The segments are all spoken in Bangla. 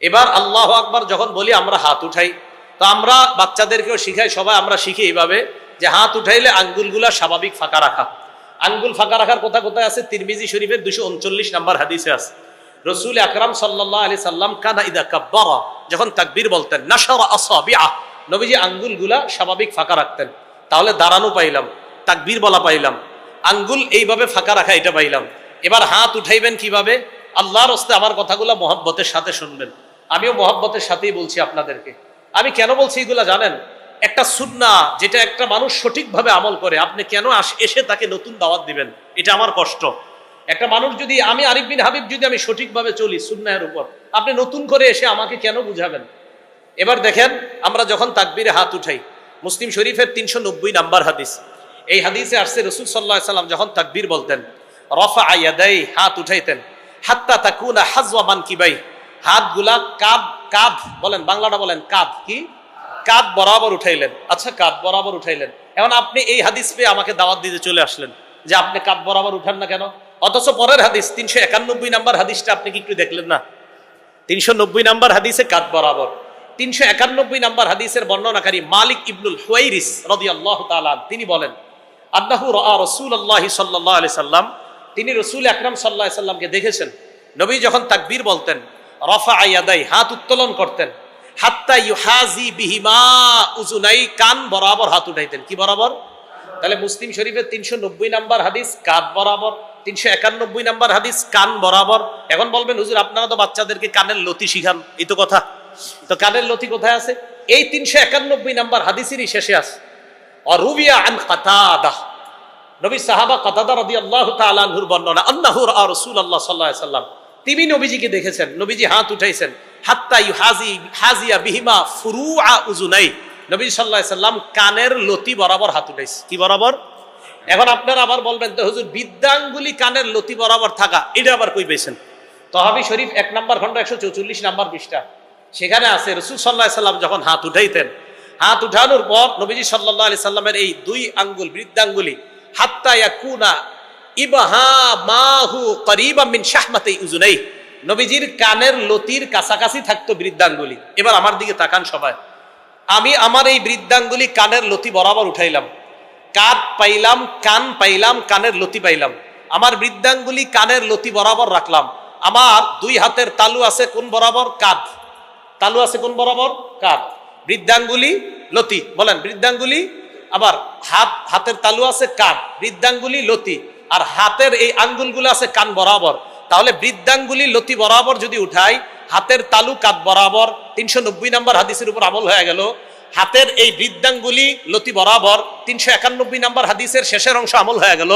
এবার আল্লাহু আকবার যখন বলি আমরা হাত উঠাই, তো আমরা বাচ্চাদেরকেও শিখাই, সবাই আমরা শিখি এইভাবে যে হাত উঠাইলে আঙ্গুলগুলা স্বাভাবিক ফাঁকা রাখা। আঙ্গুল ফাঁকা রাখার কথা কোথায় আছে? তিরমিজি শরীফের 239 নম্বর হাদিসে আছে। রাসূল আকরাম সাল্লাল্লাহু আলাইহি সাল্লাম কানা ইদা কাব্বারা, যখন তাকবীর বলতেন, নাশারা আসাবিআ, নবীজি আঙ্গুলগুলা স্বাভাবিক ফাঁকা রাখতেন। তাহলে দাঁড়ানো পাইলাম, তাকবীর বলা পাইলাম, আঙ্গুল এইভাবে ফাঁকা রাখা এটা পাইলাম। এবার হাত উঠাইবেন কিভাবে? আল্লাহর রাস্তায় আমার কথাগুলো মহব্বতের সাথে শুনবেন। আমিও মহব্বতের সাথেই বলছি আপনাদেরকে। আমি কেন বলছি এগুলা জানেন? একটা সুন্নাহ যেটা একটা মানুষ সঠিকভাবে আমল করে, আপনি কেন এসে তাকে নতুন দাওয়াত দিবেন? এটা আমার কষ্ট। একটা মানুষ যদি, আমি আরিফ বিন হাবিব যদি আমি সঠিকভাবে চলি সুন্নাহের উপর, আপনি নতুন করে এসে আমাকে কেন বুঝাবেন? এবার দেখেন, আমরা যখন তাকবীরে হাত উঠাই, মুসলিম শরীফের 390 নাম্বার হাদিস, এই হাদিসে আসছে রাসূল সাল্লাল্লাহু আলাইহি সাল্লাম যখন তাকবীর বলতেন, রাফা ইয়াদাই, হাত উঠাইতেন, হাত্তা তাকুনা হাযওয়া মানকিবাই, হাতগুলা কাঁধ বলেন, বাংলাটা বলেন, কাঁধ কি? কাঁধ বরাবর উঠাইলেন। আচ্ছা, কাঁধ বরাবর উঠাইলেন। এখন আপনি এই হাদিস পেয়ে আমাকে দাওয়াত দিতে চলে আসলেন যে আপনি কাঁধ বরাবর উঠান না কেন? অথচ পরের হাদিস 391 নাম্বার হাদিসটা আপনি কি একটু দেখলেন না? 390 নাম্বার হাদিসে কাঁধ বরাবর। 391 নাম্বার হাদিসের বর্ণনাকারী মালিক ইবনুল হুয়াইরিস রাদিয়াল্লাহু তাআলা তিনি বলেন, আন্নাহু রাআ রাসূলুল্লাহি সাল্লাল্লাহু আলাইহি সাল্লাম, তিনি রাসূল আকরাম সাল্লাল্লাহু আলাইহি সাল্লামকে দেখেছেন। নবী যখন তাকবীর বলতেন, রাফা ইয়াদাই, হাত উত্তোলন করতেন, হাত্তা ইউহাজি বিহিমা উযুনাই, কান বরাবর হাত উঠাইতেন। কি বরাবর? তাহলে মুসলিম শরীফের 390 নাম্বার হাদিস কাঁধ বরাবর, 391 নাম্বার হাদিস কান বরাবর। এখন বলবেন, হুজুর আপনারা তো বাচ্চাদেরকে কানের লতি শিখান, এই তো কথা। তো কানের লতি কোথায় আছে? এই 391 নাম্বার হাদিসেরই শেষে আছে। অরুবিয়া আন কাতাদা, নবী সাহাবা কাতাদা রাদিয়াল্লাহু তাআলা আনহুর বর্ণনা, আন্নাহু রাআ রাসূলুল্লাহ সাল্লাল্লাহু আলাইহি সাল্লাম, তিনি নবীজিকে দেখেছেন, নবীজি হাত উঠাইছেন, হাত্তা হাজিয়া বিহিমা ফুরুআ উযুনাই, নবী সাল্লাল্লাহু আলাইহি সাল্লাম কানের লতি বরাবর হাত উঠাইছে। কি বরাবর? এখন আপনারা আবার বলবেন, তো হুজুর বৃদ্ধাঙ্গুলি কানের লতি বরাবর থাকা, এটা আবার কই পেয়েছেন? তহাবি শরীফ 1 নম্বর খন্ড 144 নম্বর পৃষ্ঠা, সেখানে আছে রাসূল সাল্লাল্লাহু আলাইহি সাল্লাম যখন হাত উঠাইতেন, হাত উঠানোর পর নবীজি সাল্লাল্লাহু আলাইহি সাল্লামের এই 2 আঙ্গুল বৃদ্ধাঙ্গুলি হাত্তা ইয়াকুনা ইবহামাহু করিবাম মিন শাহমাতি উযুনাই, নবীজির কানের লতির কাছাকাছি থাকতো বৃদ্ধাঙ্গুলি। এবার আমার দিকে তাকান সবাই, আমি আমার এই বৃদ্ধাঙ্গুলি কানের লতি বরাবর উঠাইলাম, কাঁধ পাইলাম, কান পাইলাম, কানের লতি পাইলাম, আমার বৃদ্ধাঙ্গুলি কানের লতি বরাবর রাখলাম। আমার 2 হাতের তালু আছে কোন বরাবর? কাঁধ। তালু আছে কোন বরাবর? কাঁধ। বৃদ্ধাঙ্গুলি লতি, বলেন বৃদ্ধাঙ্গুলি, আবার হাতের তালু আছে কাঁধ, বৃদ্ধাঙ্গুলি লতি, আর হাতের এই আঙ্গুলগুলো আছে কান বরাবর। তাহলে বৃদ্ধাঙ্গুলি লতি বরাবর যদি উঠাই, হাতের তালু কাঁধ বরাবর, 390 নাম্বার হাদিসের উপর আমল হয়ে গেল। হাতের এই বৃদ্ধাঙ্গুলি লতি বরাবর, 391 নাম্বার হাদিসের শেষের অংশ আমল হয়ে গেল।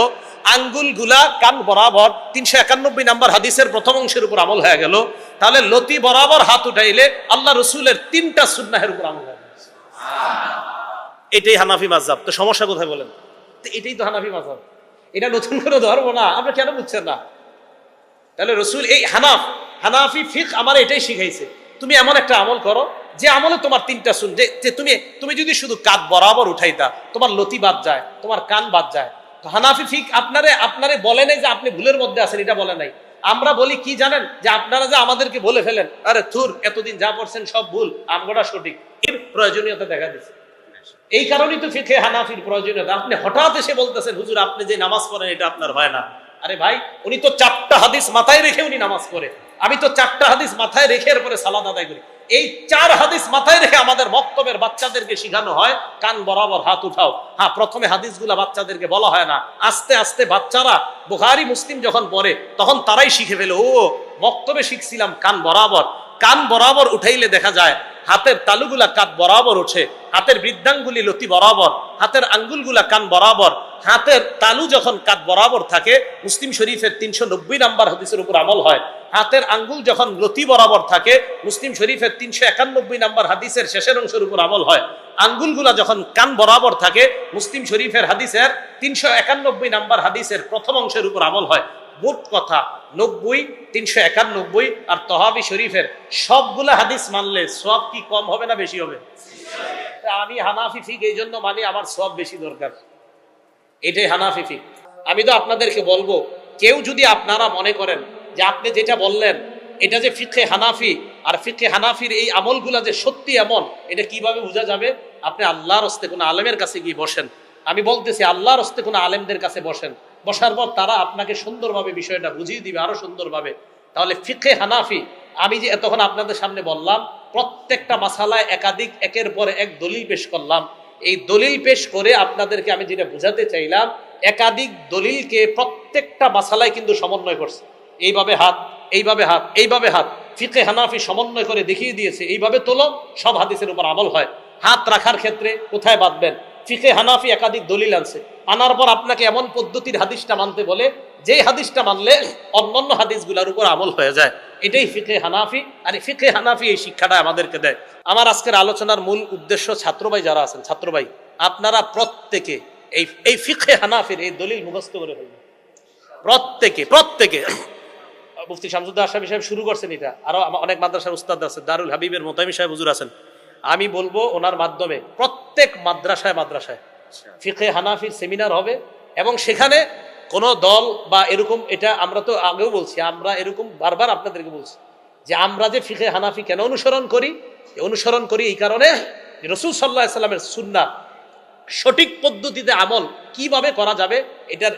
আঙ্গুলগুলা কান বরাবর, 391 নাম্বার হাদিসের প্রথম অংশের উপর আমল হয়ে গেল। তাহলে লতি বরাবর হাত উঠাইলে আল্লাহ রসুলের 3টা সুন্নাহের উপর আমল হয়ে গেল। এটাই হানাফি মাযহাব। তো সমস্যা কোথায় বলেন? তো এটাই তো হানাফি মাযহাব, এটা নতুন করে ধরবো না। আপনি কেন বুঝছেন না? তাহলে রসুল এই হানাফি ফিকহ আমার এটাই শিখাইছে, তুমি এমন একটা আমল করো যে আমলে তোমার 3টা সুন, যে তুমি যদি শুধু কাঁধ বরাবর উঠাইতা, তোমার লতি বাদ যায়, তোমার কান বাদ যায়। তো হানাফি ফিকহ আপনারে বলে নাই যে আপনি ভুলের মধ্যে আছেন, এটা বলে নাই। আমরা বলি কি জানেন, যে আপনারা যে আমাদেরকে বলে ফেলেন, আরে থুর, এতদিন যা পড়ছেন সব ভুল, আমগোটা সঠিক, এর প্রয়োজনীয়তা দেখা দিচ্ছে। এই কারণেই তো ফিকহে হানাফির প্রয়োজনীয়তা। আপনি হঠাৎ এসে বলতেছেন, হুজুর আপনি যে নামাজ পড়েন এটা আপনার হয় না। আরে ভাই, উনি তো 4টা হাদিস মাথায় রেখে উনি নামাজ পড়ে, আমি তো 4টা হাদিস মাথায় রেখে এরপরে সালাত আদায় করি। এই 4 হাদিস মাথায় রেখে আমাদের বক্তব্যের বাচ্চাদেরকে শিখানো হয় কান বরাবর হাত উঠাও। হ্যাঁ, প্রথমে হাদিসগুলা বাচ্চাদেরকে বলা হয় না, আস্তে আস্তে বাচ্চারা বুখারী মুসলিম যখন পড়ে তখন তারাই শিখে ফেলে, ও বক্তব্যে শিখছিলাম কান বরাবর। কান বরাবর উঠাইলে দেখা যায় হাতের তালুগুলা কাঁধ বরাবর ওঠে, হাতের বৃদ্ধাঙ্গুলি লতি বরাবর, হাতের আঙ্গুলগুলা কান বরাবর। হাতের তালু যখন কাঁধ বরাবর থাকে, মুসলিম শরীফের 390 নাম্বার হাদিসের উপর আমল হয়। হাতের আঙ্গুল যখন লতি বরাবর থাকে, মুসলিম শরীফের 391 নাম্বার হাদিসের শেষের অংশের উপর আমল হয়। আঙ্গুলগুলা যখন কান বরাবর থাকে, মুসলিম শরীফের হাদিসের 391 নাম্বার হাদিসের প্রথম অংশের উপর আমল হয়। মোট কথা 90, 391 আর তহাবি শরীফের সবগুলা হাদিস মানলে সওয়াব কি কম হবে না বেশি হবে? আমি হানাফি ফিক এই জন্য মানি, আমার সওয়াব বেশি দরকার, এটাই হানাফি ফিক। আমি তো আপনাদেরকে বলবো, কেউ যদি আপনারা মনে করেন যে আপনি যেটা বললেন এটা যে ফিকহে হানাফি, আর ফিকহে হানাফির এই আমলগুলা যে সত্যি এমন, এটা কিভাবে বোঝা যাবে? আপনি আল্লাহর হস্তে কোনো আলেমের কাছে গিয়ে বসেন, আমি বলতেছি আল্লাহর হস্তে কোনো আলেমদের কাছে বসেন, বসার পর তারা আপনাকে সুন্দরভাবে বিষয়টা বুঝিয়ে দিবে, আরো সুন্দরভাবে। তাহলে ফিকহে হানাফি, আমি যে এতক্ষণ আপনাদের সামনে বললাম, প্রত্যেকটা মাসালায় একাধিক একের পর এক দলিল পেশ করলাম। এই দলিল পেশ করে আপনাদেরকে আমি যেটা বুঝাতে চাইলাম, একাধিক দলিলকে প্রত্যেকটা মাসালায় কিন্তু সমন্বয় করছে। এইভাবে হাত, এইভাবে হাত, এইভাবে হাত, ফিকহে হানাফি সমন্বয় করে দেখিয়ে দিয়েছে, এইভাবে তোলো, সব হাদিসের উপর আমল হয়। হাত রাখার ক্ষেত্রে কোথায় বাঁধবেন, ফিকহে হানাফি একাধিক দলিল আনছে, আনার পর আপনাকে এমন পদ্ধতির হাদিসটা মানতে বলে যে হাদিসটা মানলে অন্যান্য হাদিসগুলোর উপর আমল হয়ে যায়। এটাই ফিকহে হানাফি। আর ফিকহে হানাফি এই শিক্ষাটা আমাদেরকে দেয়। আমার আজকের আলোচনার মূল উদ্দেশ্য, ছাত্রভাই যারা আছেন, ছাত্রভাই আপনারা প্রত্যেকে এই ফিকহে হানাফির এই দলিল মুখস্থ করে ফেলবেন, প্রত্যেকে। মুফতি শামসুদ্দৌলা আশরাফী সাহেব শুরু করছেন এটা, আরো অনেক মাদ্রাসার উস্তাদ আছে, দারুল হাবিবের মোতামিম সাহেব হুজুর আছেন। আমি বলবো ওনার মাধ্যমে প্রত্যেক মাদ্রাসায় ফিকহে হানাফির সেমিনার হবে, এবং সেখানে কোন দল বা এরকম, এটা আমরা তো আগেও বলছি, আমরা এরকম বারবার আপনাদেরকে বলছি যে আমরা যে ফিকহে হানাফি কেন অনুসরণ করি এই কারণে, রাসূল সাল্লাল্লাহু আলাইহি সাল্লামের সুন্নাহ সঠিক পদ্ধতিতে আমল কিভাবে করা যাবে, এটার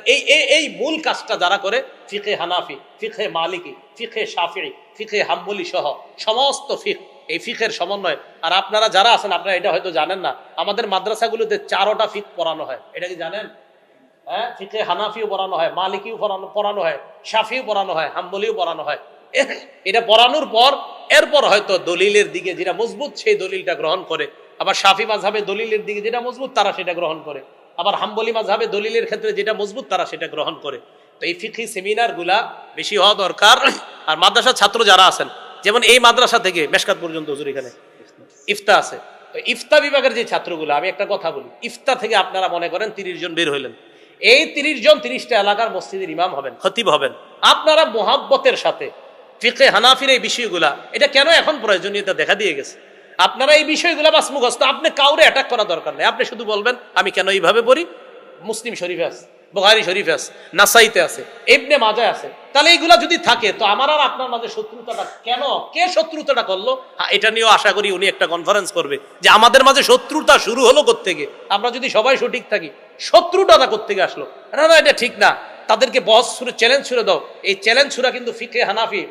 এই মূল কাজটা যারা করে, ফিকহে হানাফি, ফিকহে মালিকি, ফিকহে শাফিঈ, ফিকহে হাম্বলি সহ সমস্ত এই ফিকহের সমন্বয়। আর আপনারা যারা আছেন, আপনারা এটা হয়তো জানেন না, আমাদের মাদ্রাসাগুলোতে 4টা ফিক পড়ানো হয়, এটা কি জানেন? হ্যাঁ, ফিকহে হানাফিও পড়ানো হয়, মালিকিও পড়ানো হয়, শাফিও পড়ানো হয়, হাম্বলিও পড়ানো হয়। এটা পড়ানোর পর এরপর হয়তো দলিলের দিকে যেটা মজবুত সেই দলিলটা গ্রহণ করে, আবার শাফি মাযহাবে দলিলের দিকে যেটা মজবুত তারা সেটা গ্রহণ করে, আবার হাম্বলি মাযহাবে দলিলের ক্ষেত্রে যেটা মজবুত তারা সেটা গ্রহণ করে। তো এই ফিকহি সেমিনার গুলা বেশি হওয়া দরকার। আর মাদ্রাসার ছাত্র যারা আছেন, যেমন এই মাদ্রাসা থেকে মেশকাত পর্যন্ত হুজুর এখানে ইফতা আছে, তো ইফতা বিভাগের যে ছাত্রগুলো, আমি একটা কথা বলি, ইফতা থেকে আপনারা মনে করেন 30 জন বের হইলেন, এই 30 জন 30টা এলাকার মসজিদের ইমাম হবেন, খতিব হবেন। আপনারা মুহাব্বতের সাথে ফিকহে হানাফির এই বিষয়গুলা, এটা কেন এখন প্রয়োজনীয়তা দেখা দিয়ে গেছে, আপনারা এই বিষয়গুলা বাস মুখস্থ, আপনি কাউরে অ্যাটাক করা দরকার নেই, আপনি শুধু বলবেন আমি কেন এইভাবে পড়ি, মুসলিম শরীফে আছে, বুখারী শরীফে আছে, নাসাইতে আছে, ইবনে মাজাহ আছে। তাহলে এইগুলা যদি থাকে, তো আমার আর আপনার মাঝে শত্রুতাটা কেন, কে শত্রুতাটা করলো? এটা নিয়েও আশা করি উনি একটা কনফারেন্স করবে যে আমাদের মাঝে শত্রুতা শুরু হলো কোত্থেকে, আমরা যদি সবাই সঠিক থাকি, শত্রুতাটা কোত্থেকে আসলো? না, এটা ঠিক না। তাদেরকে বস ছুড়ে চ্যালেঞ্জ ছুড়ে দাও। এই চ্যালেঞ্জ ছুড়া কিন্তু ফিকহে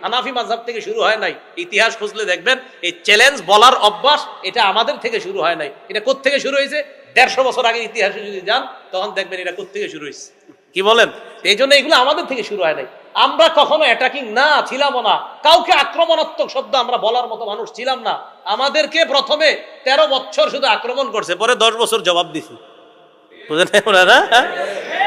হানাফি মাযহাব থেকে শুরু হয় নাই। ইতিহাস খুঁজলে দেখবেন এই চ্যালেঞ্জ বলার অভ্যাস এটা আমাদের থেকে শুরু হয় নাই। এটা কোত্থেকে শুরু হয়েছে? 150 বছর আগে ইতিহাসে যদি যান, তখন দেখবেন এটা কোত্থেকে শুরু হয়েছে। কি বলেন? এই জন্য এগুলো আমাদের থেকে শুরু হয় নাই। আমরা কখনো অ্যাটাকিং না ছিলাম না, কাউকে আক্রমণাত্মক শব্দ আমরা বলার মতো মানুষ ছিলাম না। আমাদেরকে প্রথমে 13 বছর শুধু আক্রমণ করছে, পরে 10 বছর জবাব দিছি। বুঝলেন না?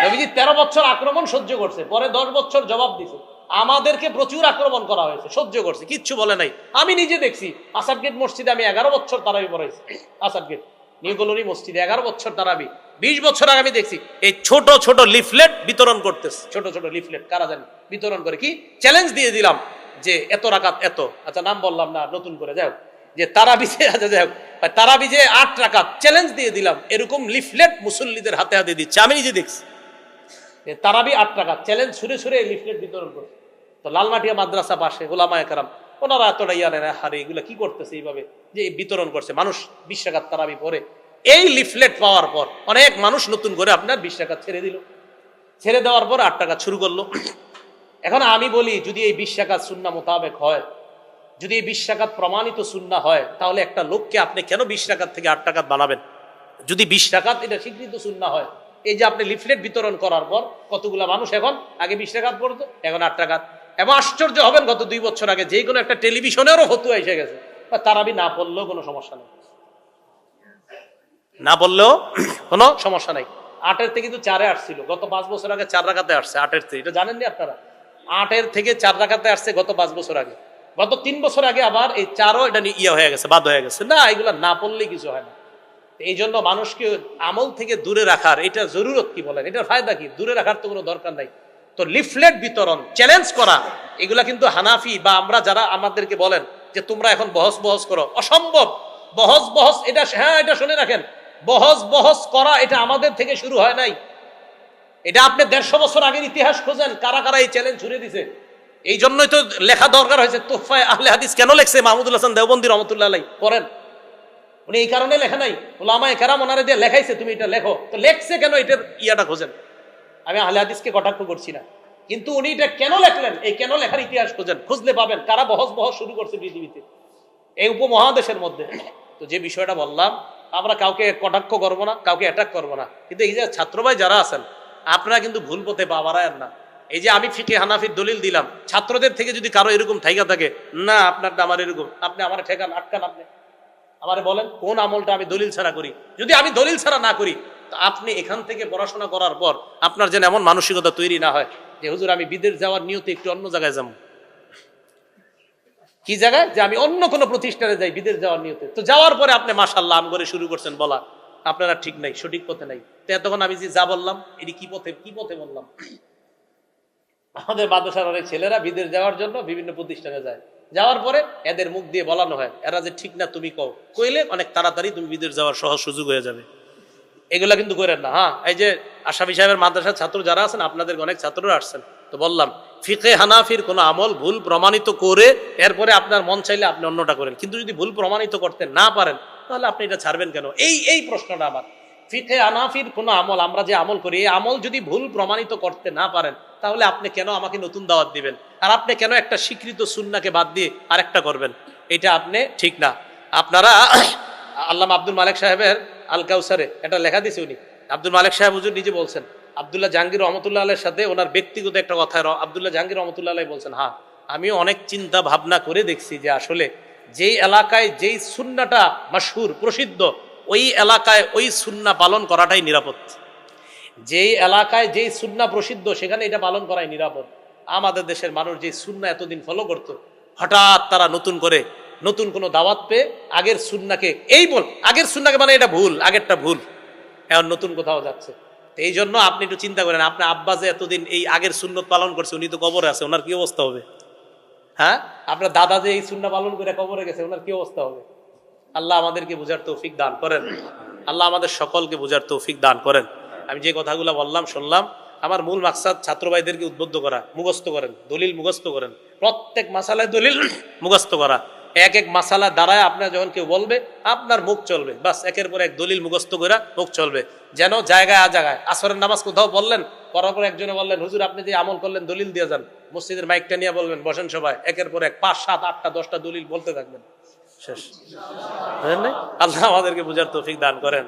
নবীজি 13 বছর আক্রমণ সহ্য করছে, পরে 10 বছর জবাব দিছে। আমাদেরকে প্রচুর আক্রমণ করা হয়েছে, সহ্য করছে, কিচ্ছু বলে নাই। আমি নিজে দেখছি, আসাদ গেট মসজিদে আমি 11 বছর তারাবি পড়াইছি। আসাদ গেট নিউ কলোনি মসজিদে 11 বছর তারাবি। 20 বছর আগে আমি দেখছি এই ছোট ছোট লিফলেট বিতরণ করতেছে, ছোট ছোট লিফলেট কারা জানি বিতরণ করে, কি চ্যালেঞ্জ দিয়ে দিলাম যে এত রাকাত এত, আচ্ছা নাম বললাম না, নতুন করে যাও যে তারাবিজে, আচ্ছা যাই হোক তারাবিজে 8 রাকাত চ্যালেঞ্জ দিয়ে দিলাম, এরকম লিফলেট মুসল্লিদের হাতে হাতে দিচ্ছে। আমি নিজে দেখছি তারাবি 8 রাকাত চ্যালেঞ্জ ছুঁড়ে ছুঁড়ে লিফলেট বিতরণ করছে। তো লালমাটিয়া মাদ্রাসা পাশে ওলামায়ে কেরাম, ওনারা এতটা ইয়া নেন, হারে এগুলা কি করতেছে এইভাবে যে বিতরণ করছে, মানুষ 20 রাকাত তারাবি পড়ে। এই লিফলেট পাওয়ার পর অনেক মানুষ নতুন করে আপনার 20 রাকাত ছেড়ে দিল, ছেড়ে দেওয়ার পর 8 রাকাত শুরু করলো। এখন আমি বলি, যদি এই 20 রাকাত সুন্নাহ মোতাবেক হয়, যদি এই 20 রাকাত প্রমাণিত সুন্নাহ হয়, তাহলে একটা লোককে আপনি কেন 20 রাকাত থেকে 8 রাকাত বানাবেন? যদি 20 রাকাত এটা স্বীকৃত সুন্নাহ হয়, এই যে আপনি লিফলেট বিতরণ করার পর কতগুলা মানুষ এখন, আগে 20 রাকাত পড়তো, এখন 8 রাকাত। এবং আশ্চর্য হবেন, গত 2 বছর আগে যে কোনো একটা টেলিভিশনেরও ফতোয়া এসে গেছে, তারাবি না পড়লেও কোনো সমস্যা নেই, না বললেও কোনো সমস্যা নাই। 8 থেকে কিন্তু 4-এ আসছিল, গত 5 বছর আগে 4 রাকাতে আসছে 8 থেকে, এটা জানেননি আপনারা? 8 থেকে 4 রাকাতে আসছে গত 5 বছর আগে। গত 3 বছর আগে আবার এই 4ও এটা ইয়ে হয়ে গেছে, বাদ হয়ে গেছে। না, এগুলা না পড়লেই কিছু হয় না। এই জন্য মানুষকে আমল থেকে দূরে রাখার এটা জরুরত কি বলেন, এটার ফায়দা কি? দূরে রাখার তো কোনো দরকার নাই। তো লিফলেট বিতরণ, চ্যালেঞ্জ করা, এগুলা কিন্তু হানাফি বা আমরা যারা আমাদেরকে বলেন যে তোমরা এখন বহস করো, অসম্ভব। বহস এটা, হ্যাঁ এটা শুনে রাখেন, বহস করা এটা আমাদের থেকে শুরু হয় নাই। এটা আপনি 150 বছর আগের ইতিহাস খোঁজেন, কারা কারা এই চ্যালেঞ্জ ছুড়ে দিছে। এই জন্যই তো লেখা দরকার হয়েছে তোহফায়ে আহলে হাদিস। কেন লেখছে মাহমুদুল হাসান দেওবন্দি রহমতুল্লাহ আলাইহি? পড়েন, উনি এই কারণে লেখা নাই, উলামায়ে কেরাম ওনারে দিয়ে লেখাইছে তুমি এটা লেখো। তো লেখছে কেন, এটার ইয়াটা খোঁজেন। আমি আহলে হাদিসকে কটাক্ষ করছি না, কিন্তু উনি এটা কেন লেখলেন, এই কেন লেখার ইতিহাস খোঁজেন, খুঁজলে পাবেন কারা বহস শুরু করছে পৃথিবীতে এই উপমহাদেশের মধ্যে। তো যে বিষয়টা বললাম, আমরা কাউকে কটাক্ষ করবো না, কাউকে অ্যাটাক করবো না, কিন্তু এই যে ছাত্র ভাই যারা আছেন আপনারা কিন্তু ভুল পথে পা বাড়ায়েন না। এই যে আমি ফিকে হানাফির দলিল দিলাম, ছাত্রদের থেকে যদি কারো এরকম থাইকা থাকে, না আপনারটা আমার এরকম, আপনি আমার ঠেকান আটকান, আপনি আমারে বলেন কোন আমলটা আমি দলিল ছাড়া করি। যদি আমি দলিল ছাড়া না করি, তো আপনি এখান থেকে পড়াশোনা করার পর আপনার যেন এমন মানসিকতা তৈরি না হয় যে হুজুর আমি বিদেশ যাওয়ার নিয়তে একটু অন্য জায়গায় যাবো। কি জায়গায়? যে আমি অন্য কোনো প্রতিষ্ঠানে যাই বিদেশ যাওয়ার নিয়তে। তো যাওয়ার পরে আপনি মাশাআল্লাহ আম করে শুরু করছেন বলা, আপনারা ঠিক নাই, সঠিক পথে নাই। তো তখন আমি যে যা বললাম এটি কি পথে বললাম? আমাদের মাদ্রাসার অনেক ছেলেরা বিদেশ যাওয়ার জন্য বিভিন্ন প্রতিষ্ঠানে যায়, যাওয়ার পরে এদের মুখ দিয়ে বলানো হয় এরা যে ঠিক না, তুমি কইলে অনেক তাড়াতাড়ি তুমি বিদেশ যাওয়ার সহজ সুযোগ হয়ে যাবে। এগুলা কিন্তু করেন না। হ্যাঁ, এই যে আশরাফি সাহেবের মাদ্রাসার ছাত্র যারা আছেন, আপনাদের অনেক ছাত্ররা আসছেন, তো বললাম ফিকে হানাফির কোনো আমল ভুল প্রমাণিত করে এরপরে আপনার মন চাইলে আপনি অন্যটা করেন, কিন্তু যদি ভুল প্রমাণিত করতে না পারেন তাহলে আপনি এটা ছাড়বেন কেন? এই প্রশ্নটা আমার। ফিকে হানাফির কোনো আমল, আমরা যে আমল করি, এই আমল যদি ভুল প্রমাণিত করতে না পারেন তাহলে আপনি কেন আমাকে নতুন দাওয়াত দিবেন? আর আপনি কেন একটা স্বীকৃত সুন্নাহকে বাদ দিয়ে আরেকটা করবেন? এটা আপনি ঠিক না। আপনারা আল্লামা আব্দুল মালিক সাহেবের আল কাউসারে এটা লেখা দিছে, উনি আব্দুল মালিক সাহেব হুজুর নিজে বলছেন, আব্দুল্লাহ জাহাঙ্গীর রহমতুল্লাহ আলাইহির সাথে ওনার ব্যক্তিগত একটা কথা আব্দুল্লাহ জাহাঙ্গীর রহমতুল্লাহ আলাইহি বলছেন, হ্যাঁ আমি অনেক চিন্তা ভাবনা করে দেখছি যে আসলে যেই এলাকায় যেই সুন্নাটা মাশহুর প্রসিদ্ধ, ওই এলাকায় ওই সুন্না পালন করাটাই নিরাপদ। যেই এলাকায় যেই সুন্না প্রসিদ্ধ সেখানে এটা পালন করাই নিরাপদ। আমাদের দেশের মানুষ যে সুন্না এতদিন ফলো করত, হঠাৎ তারা নতুন করে নতুন কোনো দাওয়াত পেয়ে আগের সুন্নাকে আগের সুন্নাকে মানে এটা ভুল, আগেরটা ভুল, এখন নতুন কোথাও যাচ্ছে। এই জন্য আপনি একটু চিন্তা করেন, আপনার আব্বা যে এতদিন এই আগের সুন্নত পালন করছে, উনি তো কবরে আছে, ওনার কি অবস্থা হবে? হ্যাঁ, আপনার দাদা যে এই সুন্না পালন করে কবরে গেছে, ওনার কি অবস্থা হবে? আল্লাহ আমাদেরকে বুঝার তৌফিক দান করেন, আল্লাহ আমাদের সকলকে বুঝার তৌফিক দান করেন। আমি যে কথাগুলো বললাম শুনলাম, আমার মূল মাকসাদ ছাত্র ভাইদেরকে উদ্বুদ্ধ করা, মুখস্থ করেন, দলিল মুখস্থ করেন, প্রত্যেক মাসালায় দলিল মুখস্থ করা। এক এক মাসালা দাঁড়ায় আপনার যখন কেউ বলবে আপনার মুখ চলবে, বাস একের পর এক দলিল মুখস্থ করে মুখ চলবে। যেন জায়গায় জায়গায় আসরের নামাজ কোথাও বললেন, করার পর একজনে বললেন হুজুর আপনি যে আমল করলেন দলিল দিয়ে যান, মসজিদের মাইকটা নিয়ে বলবেন বসেন সবাই, একের পর এক 5, 7, 8টা 10টা দলিল বলতে থাকবেন, শেষ। আল্লাহ আমাদেরকে বুঝার তৌফিক দান করেন।